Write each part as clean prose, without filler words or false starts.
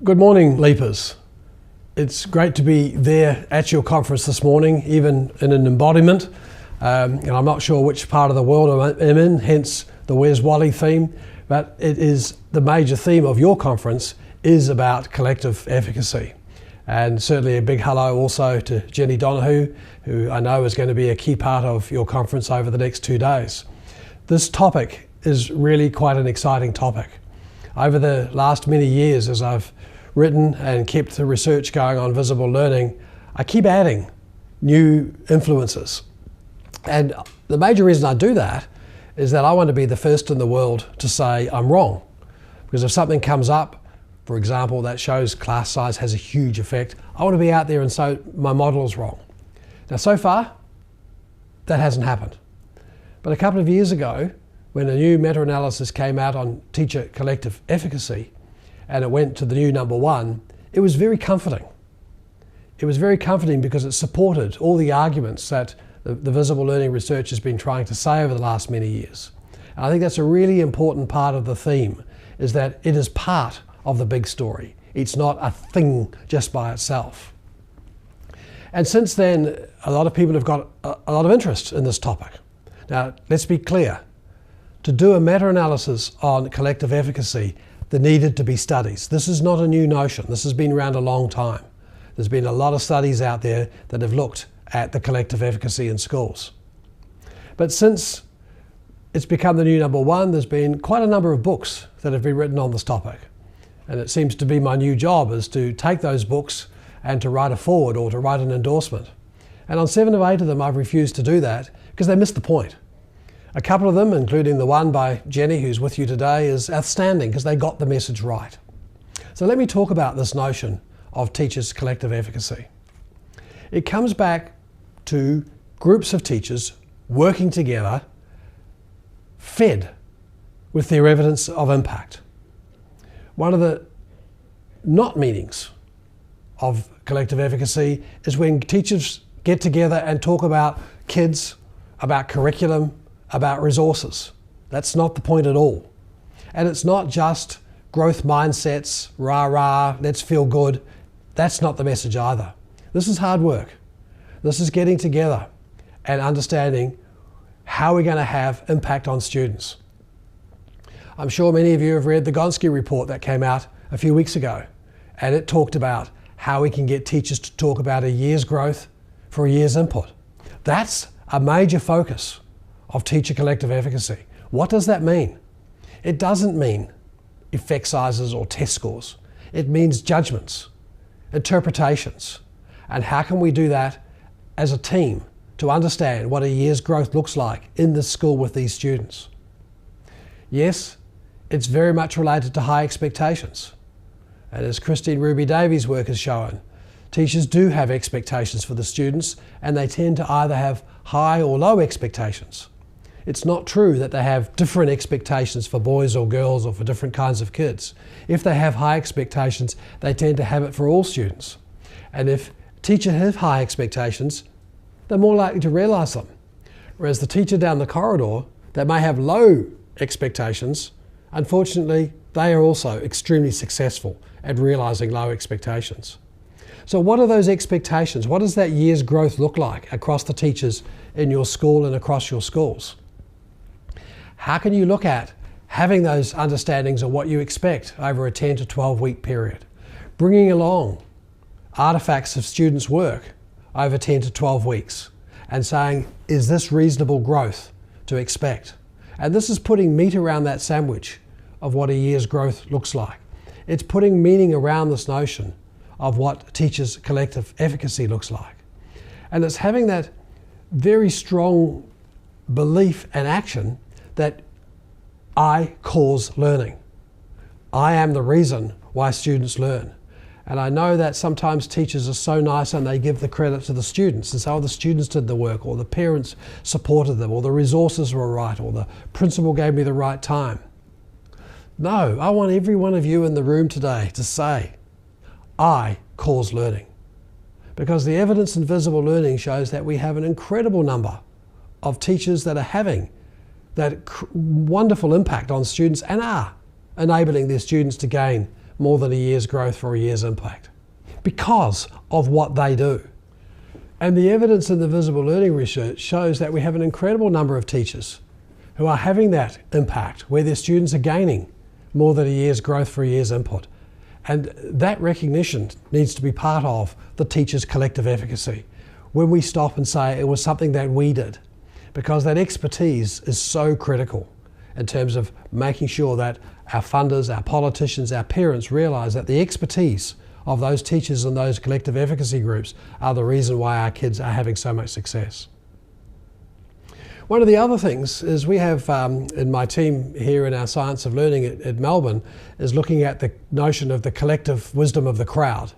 Good morning, Leapers. It's great to be there at your conference this morning, even in an embodiment. And I'm not sure which part of the world I'm in, hence the Where's Wally theme, but it is the major theme of your conference is about collective efficacy. And certainly a big hello also to Jenny Donahue, who I know is going to be a key part of your conference over the next 2 days. This topic is really quite an exciting topic. Over the last many years, as I've written and kept the research going on visible learning, I keep adding new influences. And the major reason I do that is that I want to be the first in the world to say I'm wrong. Because if something comes up, for example, that shows class size has a huge effect, I want to be out there and say my model is wrong. Now, so far, that hasn't happened. But a couple of years ago, when a new meta-analysis came out on teacher collective efficacy, and it went to the new number one, it was very comforting. It was very comforting because it supported all the arguments that the visible learning research has been trying to say over the last many years. And I think that's a really important part of the theme, is that it is part of the big story. It's not a thing just by itself. And since then, a lot of people have got a lot of interest in this topic. Now, let's be clear. To do a meta-analysis on collective efficacy, there needed to be studies. This is not a new notion. This has been around a long time. There's been a lot of studies out there that have looked at the collective efficacy in schools. But since it's become the new number one, there's been quite a number of books that have been written on this topic. And it seems to be my new job is to take those books and to write a foreword or to write an endorsement. And on 7 of 8 of them, I've refused to do that because they missed the point. A couple of them, including the one by Jenny, who's with you today, is outstanding because they got the message right. So let me talk about this notion of teachers' collective efficacy. It comes back to groups of teachers working together, fed with their evidence of impact. One of the not meanings of collective efficacy is when teachers get together and talk about kids, about curriculum, about resources. That's not the point at all. And it's not just growth mindsets, rah-rah, let's feel good. That's not the message either. This is hard work. This is getting together and understanding how we're going to have impact on students. I'm sure many of you have read the Gonski report that came out a few weeks ago, and it talked about how we can get teachers to talk about a year's growth for a year's input. That's a major focus of teacher collective efficacy. What does that mean? It doesn't mean effect sizes or test scores. It means judgments, interpretations, and how can we do that as a team to understand what a year's growth looks like in this school with these students. Yes, it's very much related to high expectations. And as Christine Ruby Davies' work has shown, teachers do have expectations for the students, and they tend to either have high or low expectations. It's not true that they have different expectations for boys or girls or for different kinds of kids. If they have high expectations, they tend to have it for all students. And if teachers have high expectations, they're more likely to realise them. Whereas the teacher down the corridor that may have low expectations, unfortunately, they are also extremely successful at realising low expectations. So what are those expectations? What does that year's growth look like across the teachers in your school and across your schools? How can you look at having those understandings of what you expect over a 10 to 12 week period? Bringing along artifacts of students' work over 10 to 12 weeks and saying, is this reasonable growth to expect? And this is putting meat around that sandwich of what a year's growth looks like. It's putting meaning around this notion of what teachers' collective efficacy looks like. And it's having that very strong belief and action that I cause learning. I am the reason why students learn. And I know that sometimes teachers are so nice and they give the credit to the students and say, oh, the students did the work, or the parents supported them, or the resources were right, or the principal gave me the right time. No, I want every one of you in the room today to say, I cause learning. Because the evidence in visible learning shows that we have an incredible number of teachers that are having that wonderful impact on students and are enabling their students to gain more than a year's growth for a year's impact because of what they do. And the evidence in the visible learning research shows that we have an incredible number of teachers who are having that impact where their students are gaining more than a year's growth for a year's input. And that recognition needs to be part of the teachers' collective efficacy when we stop and say it was something that we did, because that expertise is so critical in terms of making sure that our funders, our politicians, our parents realise that the expertise of those teachers and those collective efficacy groups are the reason why our kids are having so much success. One of the other things is we have in my team here in our Science of Learning at Melbourne is looking at the notion of the collective wisdom of the crowd.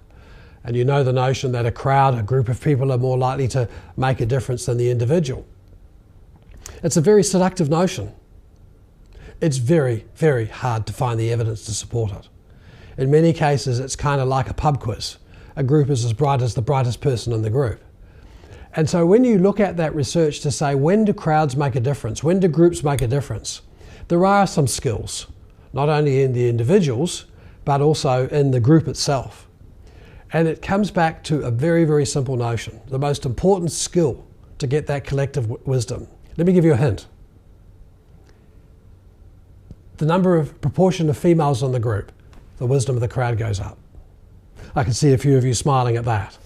And you know the notion that a crowd, a group of people are more likely to make a difference than the individual. It's a very seductive notion. It's very, very hard to find the evidence to support it. In many cases, it's kind of like a pub quiz. A group is as bright as the brightest person in the group. And so when you look at that research to say, when do crowds make a difference? When do groups make a difference? There are some skills, not only in the individuals, but also in the group itself. And it comes back to a very, very simple notion. The most important skill to get that collective wisdom. Let me give you a hint. The proportion of females in the group, the wisdom of the crowd goes up. I can see a few of you smiling at that.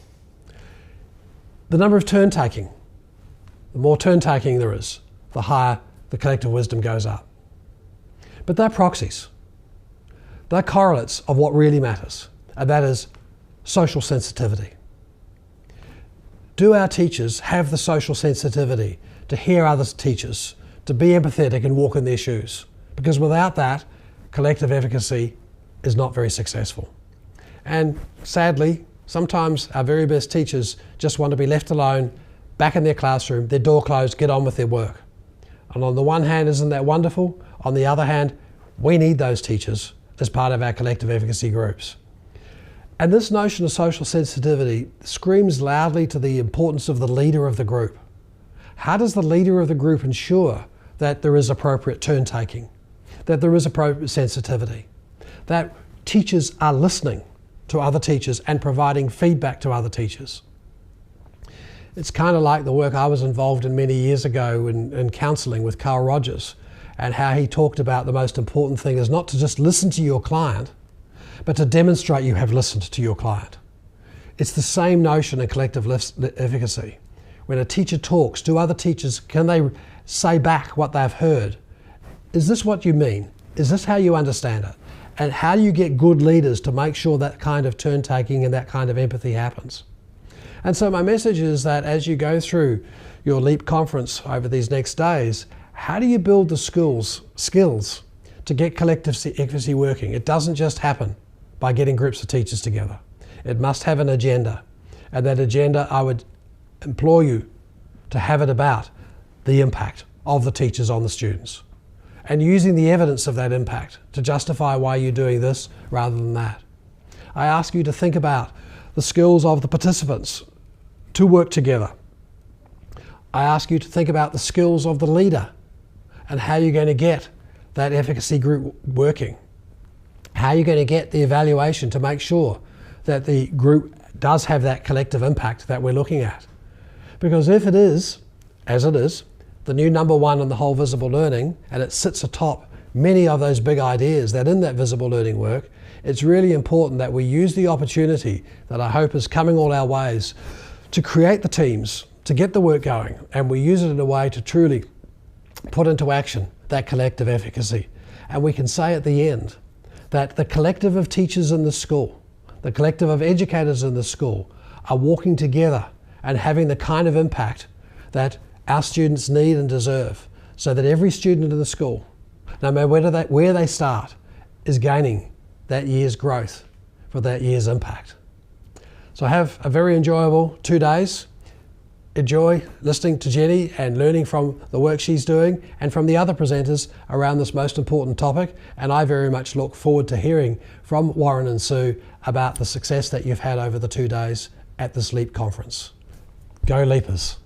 The number of turn taking. The more turn taking there is, the higher the collective wisdom goes up. But they're proxies. They're correlates of what really matters, and that is social sensitivity. Do our teachers have the social sensitivity to hear other teachers, to be empathetic and walk in their shoes? Because without that, collective efficacy is not very successful. And sadly, sometimes our very best teachers just want to be left alone, back in their classroom, their door closed, get on with their work. And on the one hand, isn't that wonderful? On the other hand, we need those teachers as part of our collective efficacy groups. And this notion of social sensitivity screams loudly to the importance of the leader of the group. How does the leader of the group ensure that there is appropriate turn taking, that there is appropriate sensitivity, that teachers are listening to other teachers and providing feedback to other teachers? It's kind of like the work I was involved in many years ago in counselling with Carl Rogers, and how he talked about the most important thing is not to just listen to your client, but to demonstrate you have listened to your client. It's the same notion in collective efficacy. When a teacher talks to other teachers, can they say back what they've heard? Is this what you mean? Is this how you understand it? And how do you get good leaders to make sure that kind of turn taking and that kind of empathy happens? And so my message is that as you go through your LEAP conference over these next days, how do you build the skills to get collective efficacy working? It doesn't just happen by getting groups of teachers together. It must have an agenda. And that agenda, I would implore you to have it about the impact of the teachers on the students, and using the evidence of that impact to justify why you're doing this rather than that. I ask you to think about the skills of the participants to work together. I ask you to think about the skills of the leader and how you're going to get that efficacy group working. How you're going to get the evaluation to make sure that the group does have that collective impact that we're looking at. Because if it is, as it is, the new number one in the whole visible learning, and it sits atop many of those big ideas that in that visible learning work, it's really important that we use the opportunity that I hope is coming all our ways to create the teams, to get the work going, and we use it in a way to truly put into action that collective efficacy. And we can say at the end that the collective of teachers in the school, the collective of educators in the school are walking together and having the kind of impact that our students need and deserve, so that every student in the school, no matter where they start, is gaining that year's growth for that year's impact. So have a very enjoyable 2 days. Enjoy listening to Jenny and learning from the work she's doing and from the other presenters around this most important topic. And I very much look forward to hearing from Warren and Sue about the success that you've had over the 2 days at this LEAP conference. Go Leapers!